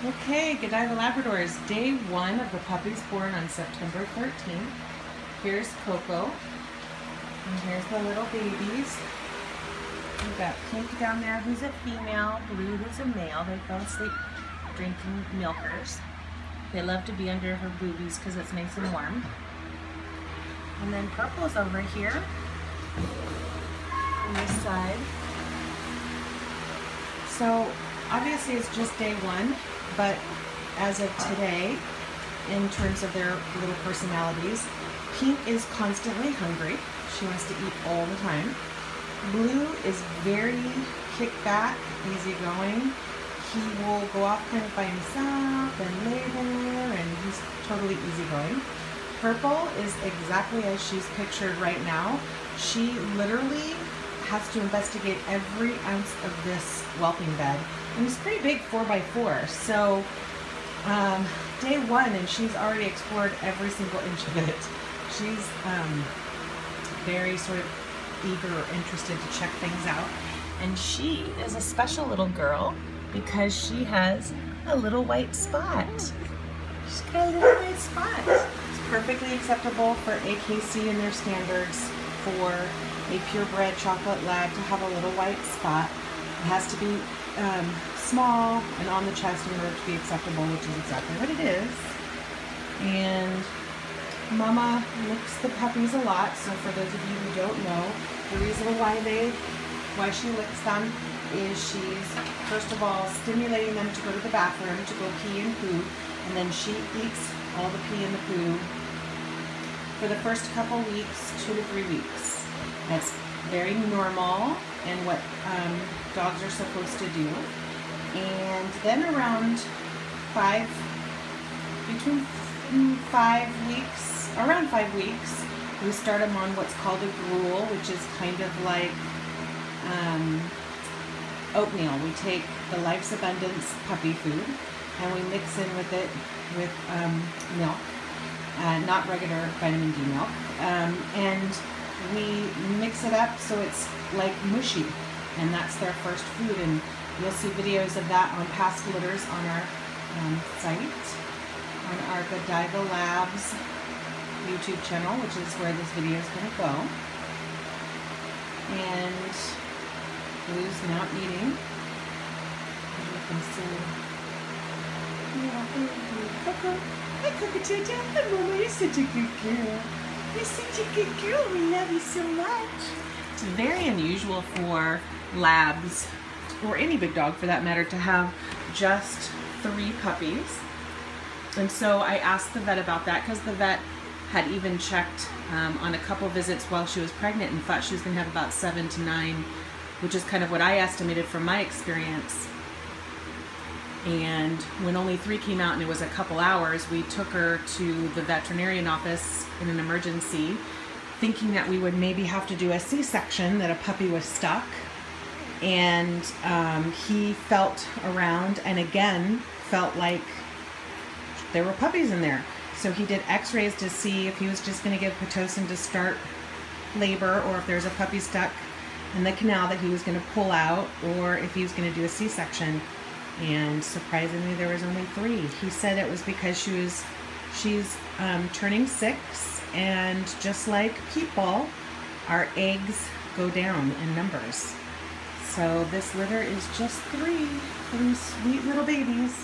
Okay, Godiva Labrador is day one of the puppies born on September 13th. Here's Coco, and here's the little babies. We've got Pink down there, who's a female, Blue, who's a male. They fell asleep drinking milkers. They love to be under her boobies because it's nice and warm. And then Purple's over here on this side. So obviously it's just day one, but as of today, in terms of their little personalities, Pink is constantly hungry. She wants to eat all the time. Blue is very kickback, easygoing. He will go off kind of by himself and lay there, and he's totally easygoing. Purple is exactly as she's pictured right now. She literally has to investigate every ounce of this whelping bed. And it's pretty big, 4x4. So day one, and she's already explored every single inch of it. She's very sort of eager or interested to check things out. And she is a special little girl because she has a little white spot. She's got a little white spot. It's perfectly acceptable for AKC and their standards for a purebred chocolate lab to have a little white spot. It has to be small and on the chest in order to be acceptable, which is exactly what it is. And Mama licks the puppies a lot, so for those of you who don't know, the reason why she licks them is she's, first of all, stimulating them to go to the bathroom, to go pee and poo, and then she eats all the pee and the poo for the first couple weeks, 2 to 3 weeks. That's very normal and what dogs are supposed to do. And then around around 5 weeks, we start them on what's called a gruel, which is kind of like oatmeal. We take the Life's Abundance puppy food and we mix in with it with milk, not regular vitamin D milk, and we mix it up so it's like mushy, and that's their first food. And you'll see videos of that on past litters on our site, on our Godiva Labs YouTube channel, which is where this video is going to go. And Blue's now eating. As you can see. Yeah, Coco. Hi, Coco Jojo. Hi, Mama. You're such a good girl. You're such a good girl. We love you so much. It's very unusual for labs, or any big dog for that matter, to have just 3 puppies. And so I asked the vet about that because the vet had even checked on a couple visits while she was pregnant and thought she was going to have about 7 to 9, which is kind of what I estimated from my experience. And when only 3 came out and it was a couple hours, we took her to the veterinarian office in an emergency, thinking that we would maybe have to do a C-section, that a puppy was stuck. And he felt around and again felt like there were puppies in there. So he did x-rays to see if he was just going to give Pitocin to start labor, or if there's a puppy stuck in the canal that he was going to pull out, or if he was going to do a C-section. And surprisingly, there was only 3. He said it was because she's turning 6, and just like people, our eggs go down in numbers. So this litter is just 3 sweet little babies.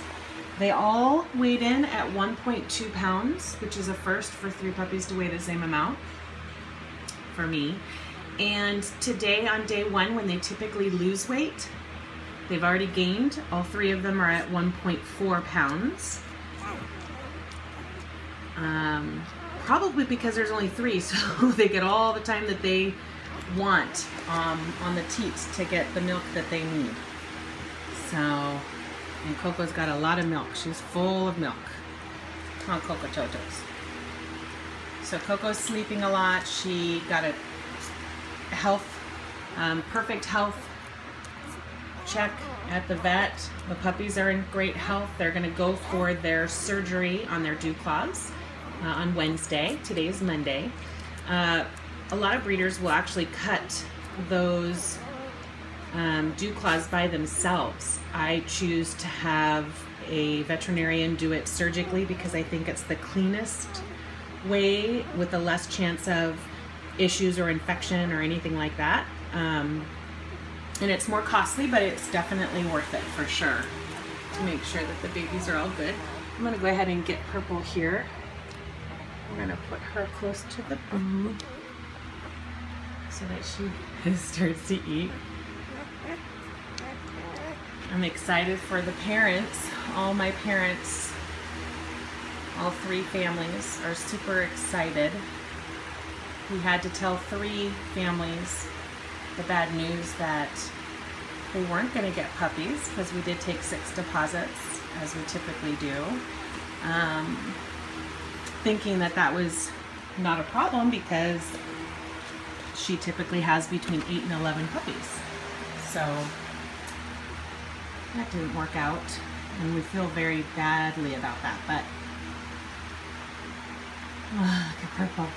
They all weighed in at 1.2 pounds, which is a first for 3 puppies to weigh the same amount for me. And today, on day 1, when they typically lose weight, they've already gained. All 3 of them are at 1.4 pounds. Probably because there's only 3, so they get all the time that they want on the teats to get the milk that they need. So, and Coco's got a lot of milk. She's full of milk. Come on, Coco Totos. So Coco's sleeping a lot. She got a perfect health check at the vet. The puppies are in great health. They're going to go for their surgery on their dew claws on Wednesday. Today is Monday. A lot of breeders will actually cut those dew claws by themselves. I choose to have a veterinarian do it surgically because I think it's the cleanest way with the less chance of issues or infection or anything like that. And it's more costly, but it's definitely worth it for sure to make sure that the babies are all good. I'm gonna go ahead and get Purple here. We're gonna put her close to the boob so that she starts to eat. I'm excited for the parents. All my parents, all 3 families are super excited. We had to tell 3 families the bad news that they weren't going to get puppies because we did take 6 deposits, as we typically do, thinking that that was not a problem because she typically has between 8 and 11 puppies. So that didn't work out, and we feel very badly about that, but look at Purple.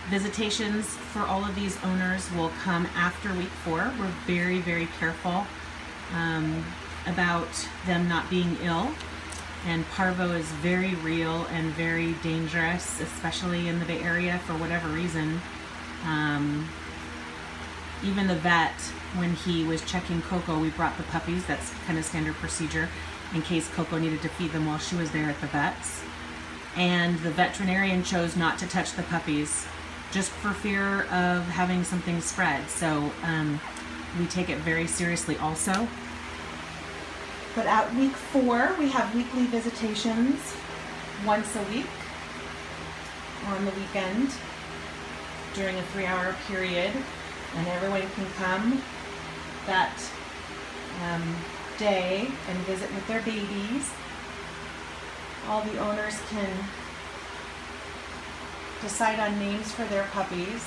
Visitations for all of these owners will come after week 4. We're very, very careful about them not being ill, and parvo is very real and very dangerous, especially in the Bay Area for whatever reason. Even the vet, when he was checking Coco, we brought the puppies. That's kind of standard procedure in case Coco needed to feed them while she was there at the vet's. And the veterinarian chose not to touch the puppies just for fear of having something spread. So we take it very seriously also. But at week 4, we have weekly visitations once a week on the weekend during a 3-hour period. And everyone can come that day and visit with their babies. All the owners can decide on names for their puppies.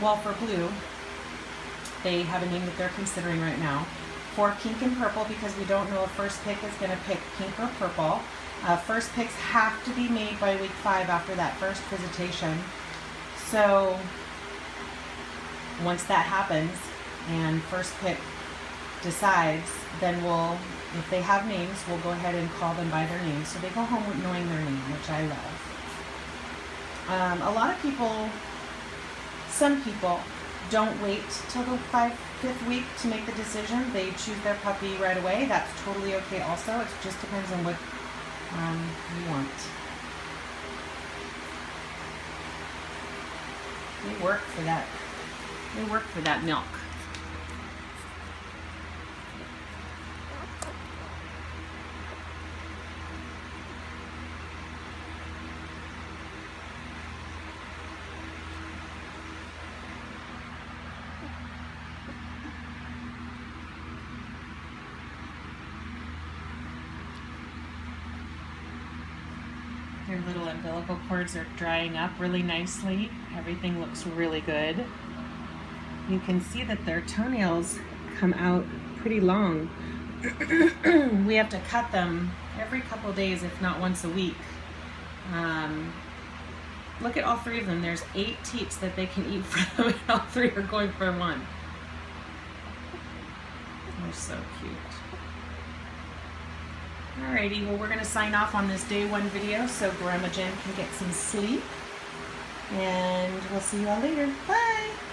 Well, for Blue, they have a name that they're considering right now. For Pink and Purple, because we don't know if first pick is going to pick Pink or Purple. First picks have to be made by week 5 after that first visitation. So once that happens and first pick decides, then we'll, if they have names, we'll go ahead and call them by their names. So they go home with knowing their name, which I love. A lot of people, some people, don't wait till the 5th week to make the decision. They choose their puppy right away. That's totally okay also. It just depends on what you want. They work for that. They work for that milk. Their little umbilical cords are drying up really nicely. Everything looks really good. You can see that their toenails come out pretty long. We have to cut them every couple days, if not once a week. Look at all 3 of them. There's 8 teats that they can eat from, and all 3 are going for 1. They're so cute. Alrighty, well, we're going to sign off on this day 1 video so Grandma Jen can get some sleep. And we'll see you all later. Bye!